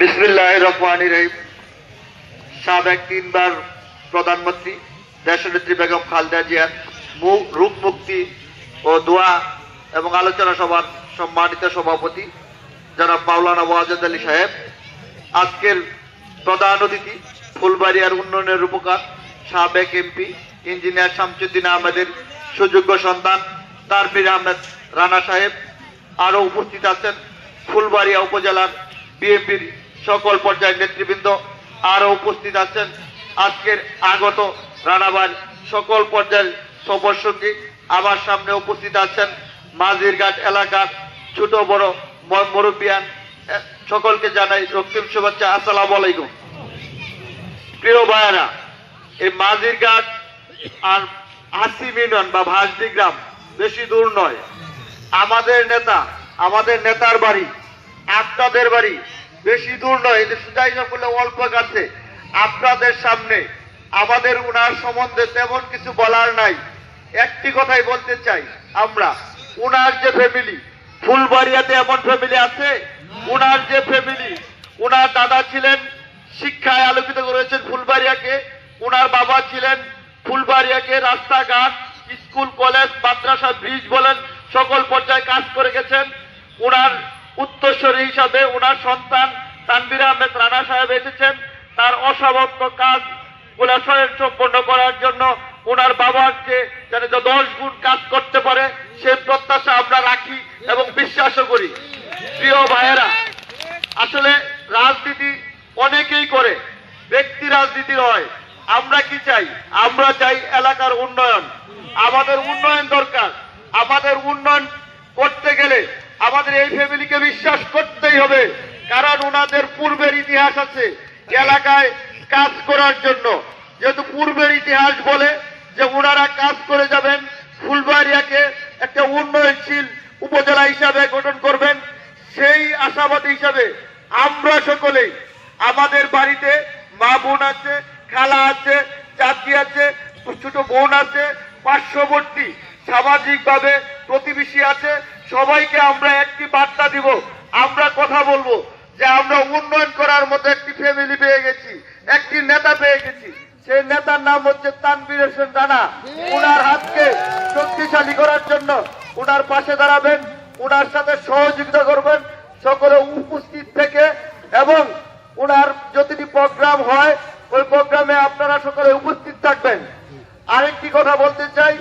বিসমিল্লাহির রহমানির রহিম। সাবেক 3 বার প্রধানমন্ত্রী দেশনেত্রী বেগম খালেদা জিয়ার রূপ মুক্তি ও দোয়া এবং আলোচনা সভার সম্মানিত সভাপতি জনাব মাওলানা ওয়াজেদ আলী সাহেব, আজকের প্রধান অতিথি ফুলবাড়িয়ার উন্নয়নের রূপকার সাবেক এমপি ইঞ্জিনিয়ার শামসুদ্দিন আহমেদের সুযোগ্য সন্তান তানভীর আহমেদ রানা সাহেব, আরো উপস্থিত আছেন ফুলবাড়িয়া উপজেলার বিএনপির সকল পর্যায়ের নেতৃবৃন্দ, আরো উপস্থিত আছেন আজকের আগত রানাবার সকল পর্যায়ের সফরসঙ্গী। আমার সামনে উপস্থিত আছেন মাঝিরঘাট এলাকার ছোট বড় মুরব্বিয়ান, সকলকে জানাই রক্তিম শুভেচ্ছা। আসসালামু আলাইকুম। প্রিয় ভাইয়েরা, এই মাঝিরঘাট আর হাসিম ইউনিয়ন বা ভাসদি গ্রাম বেশি দূর নয়। আমাদের নেতার বাড়ি, আপনাদের বাড়ি বেশি দূর নয়, যাই না করলে অল্প কাছে। আপনাদের সামনে আমাদের উনার সম্বন্ধে তেমন কিছু বলার নাই, একটি কথাই বলতে চাই। আমরা উনার যে ফ্যামিলি, ফুলবাড়িয়াতে এমন ফ্যামিলি আছে, উনার যে ফ্যামিলি, উনার দাদা ছিলেন শিক্ষায় আলোকিত করেছেন ফুলবাড়িয়াকে, উনার বাবা ছিলেন ফুলবাড়িয়াকে রাস্তাঘাট, স্কুল, কলেজ, মাদ্রাসা, ব্রিজ বলেন সকল পর্যায়ে কাজ করে গেছেন। উনার উত্তরসূরি হিসাবে উনার সন্তান তানভীর আহমেদ রানা সাহেব এসেছেন তার অসামান্য কাজ গুলা সম্পন্ন করার জন্য। উনার বাবার চেয়ে যেন 10 গুণ কাজ করতে পারে সেই প্রত্যাশা আমরা রাখি এবং বিশ্বাসও করি। প্রিয় ভাইয়েরা, আসলে রাজনীতি অনেকেই করে, ব্যক্তি রাজনীতি নয়। আমরা কি চাই? আমরা চাই এলাকার উন্নয়ন। আমাদের উন্নয়ন দরকার। আমাদের উন্নয়ন করতে গেলে আমাদের এই ফ্যামিলিকে বিশ্বাস করতেই হবে, কারণ ওনাদের পূর্বের ইতিহাস আছে এলাকায় কাজ করার জন্য। যেহেতু পূর্বের ইতিহাস বলে যে ওনারা কাজ করে যাবেন, ফুলবাড়িয়াকে একটা উন্নয়নশীল উপজেলা হিসাবে গঠন করবেন, সেই আশাবাদী হিসাবে আমরা সকলেই, আমাদের বাড়িতে মা বোন আছে, খালা আছে, চাচি আছে, ছোট বোন আছে, পার্শ্ববর্তী সামাজিকভাবে প্রতিবেশী আছে, সবাইকে আমরা একটি বার্তা দিব। আমরা কথা বলবো যে আমরা উন্নয়ন করার মতো একটি ফ্যামিলি পেয়ে গেছি, একটি নেতা পেয়ে গেছি। সেই নেতার নাম হচ্ছে তানভীর হোসেন রানা। উনার হাতকে শক্তিশালী করার জন্য উনার পাশে দাঁড়াবেন, উনার সাথে সহযোগিতা করবেন সকলে উপস্থিত থেকে, এবং উনার যদি প্রোগ্রাম হয় ওই প্রোগ্রামে আপনারা সকলে উপস্থিত থাকবেন। আরেকটি কথা বলতে চাই,